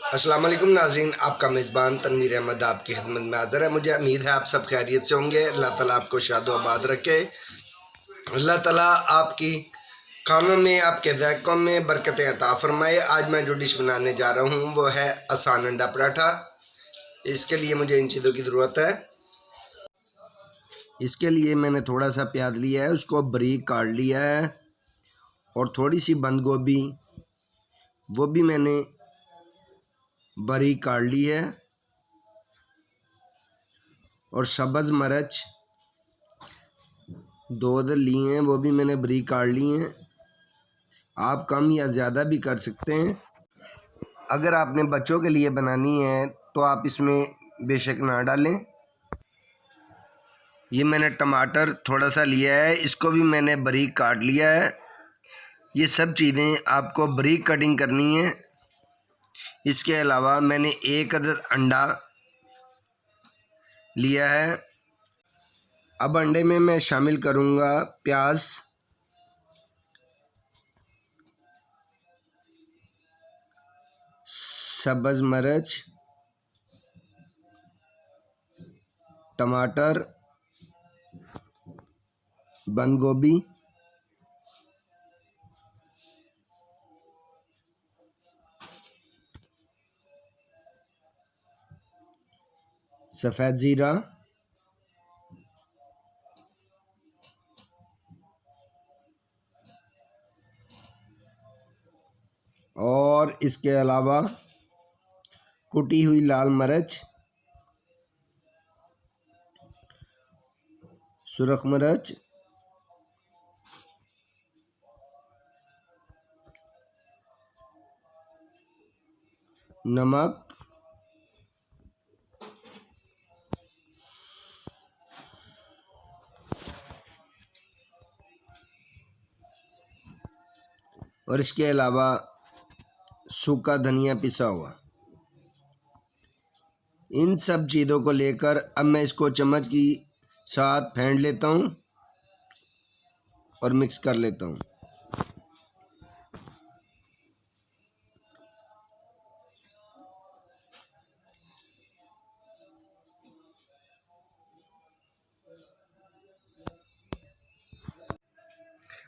अस्सलाम वालेकुम नाज़रीन, आपका मेज़बान तनवीर अहमद आपकी खिदमत में हाज़िर है। मुझे उम्मीद है आप सब खैरियत से होंगे। अल्लाह ताला आपको शादो आबाद रखे। अल्लाह ताला आपकी खानों में, आपके ज़ायक़ों में बरकतें अता फ़रमाए। आज मैं जो डिश बनाने जा रहा हूँ वो है आसान अंडा पराठा। इसके लिए मुझे इन चीज़ों की ज़रूरत है। इसके लिए मैंने थोड़ा सा प्याज लिया है, उसको बारीक काट लिया है, और थोड़ी सी बंद गोभी वो भी मैंने बारीक काट ली है, और सब्ज़ मिर्च 2 लिए हैं, वो भी मैंने बारीक काट लिए हैं। आप कम या ज़्यादा भी कर सकते हैं। अगर आपने बच्चों के लिए बनानी है तो आप इसमें बेशक ना डालें। ये मैंने टमाटर थोड़ा सा लिया है, इसको भी मैंने बारीक काट लिया है। ये सब चीज़ें आपको बारीक कटिंग करनी है। इसके अलावा मैंने 1 अदद अंडा लिया है। अब अंडे में मैं शामिल करूँगा प्याज, सब्ज़ मिर्च, टमाटर, बंद गोभी, सफ़ेद ज़ीरा, और इसके अलावा कुटी हुई लाल मिर्च, सुरख मिर्च, नमक, और इसके अलावा सूखा धनिया पिसा हुआ। इन सब चीज़ों को लेकर अब मैं इसको चम्मच की साथ फेंट लेता हूँ और मिक्स कर लेता हूँ।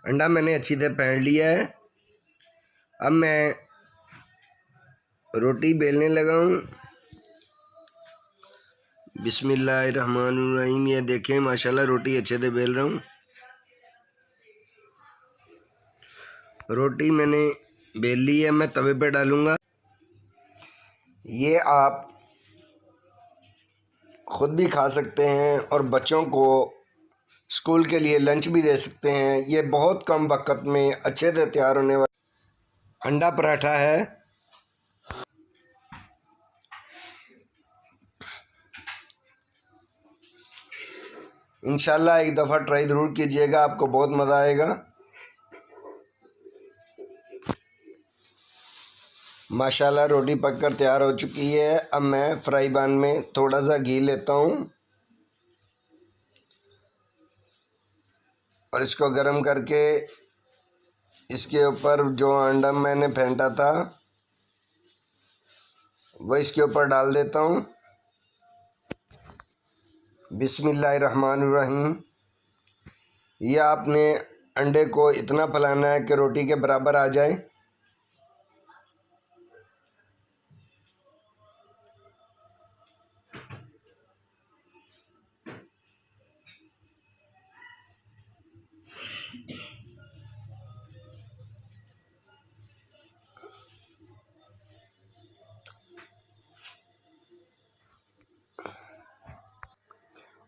अंडा मैंने अच्छी तरह फेंट लिया है। अब मैं रोटी बेलने लगा हूँ। बिस्मिल्लाहिर्रहमानिर्रहीम। ये देखें माशाल्लाह रोटी अच्छे से बेल रहा हूँ। रोटी मैंने बेल ली है, मैं तवे पे डालूँगा। ये आप ख़ुद भी खा सकते हैं और बच्चों को स्कूल के लिए लंच भी दे सकते हैं। ये बहुत कम वक्त में अच्छे से तैयार होने वाला अंडा पराठा है। इंशाल्लाह एक दफ़ा ट्राई ज़रूर कीजिएगा, आपको बहुत मज़ा आएगा। माशाल्लाह रोटी पककर तैयार हो चुकी है। अब मैं फ्राई पैन में थोड़ा सा घी लेता हूँ और इसको गर्म करके इसके ऊपर जो अंडा मैंने फेंटा था वो इसके ऊपर डाल देता हूँ। बिस्मिल्लाहिर्रहमानिर्रहीम। ये आपने अंडे को इतना फैलाना है कि रोटी के बराबर आ जाए।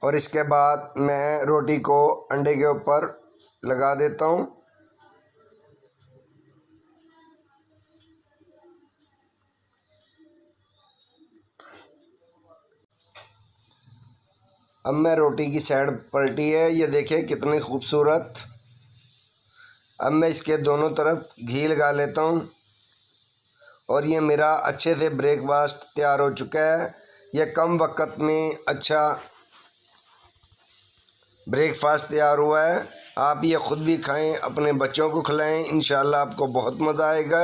और इसके बाद मैं रोटी को अंडे के ऊपर लगा देता हूँ। अब मैं रोटी की साइड पलटी है, ये देखिए कितनी खूबसूरत। अब मैं इसके दोनों तरफ घी लगा लेता हूँ और ये मेरा अच्छे से ब्रेकफास्ट तैयार हो चुका है। ये कम वक्त में अच्छा ब्रेकफास्ट तैयार हुआ है। आप ये ख़ुद भी खाएं, अपने बच्चों को खिलाएं, इंशाल्लाह आपको बहुत मज़ा आएगा।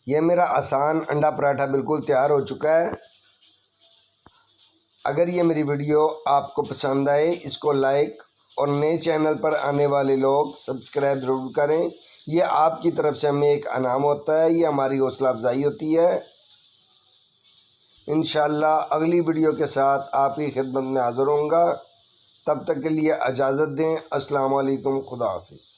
ये मेरा आसान अंडा पराठा बिल्कुल तैयार हो चुका है। अगर ये मेरी वीडियो आपको पसंद आए, इसको लाइक और नए चैनल पर आने वाले लोग सब्सक्राइब ज़रूर करें। ये आपकी तरफ से हमें एक इनाम होता है, ये हमारी हौसला अफजाई होती है। इंशाअल्लाह अगली वीडियो के साथ आपकी खिदमत में हाज़िर होऊंगा। तब तक के लिए इजाज़त दें। अस्सलाम वालेकुम, खुदा हाफिज़।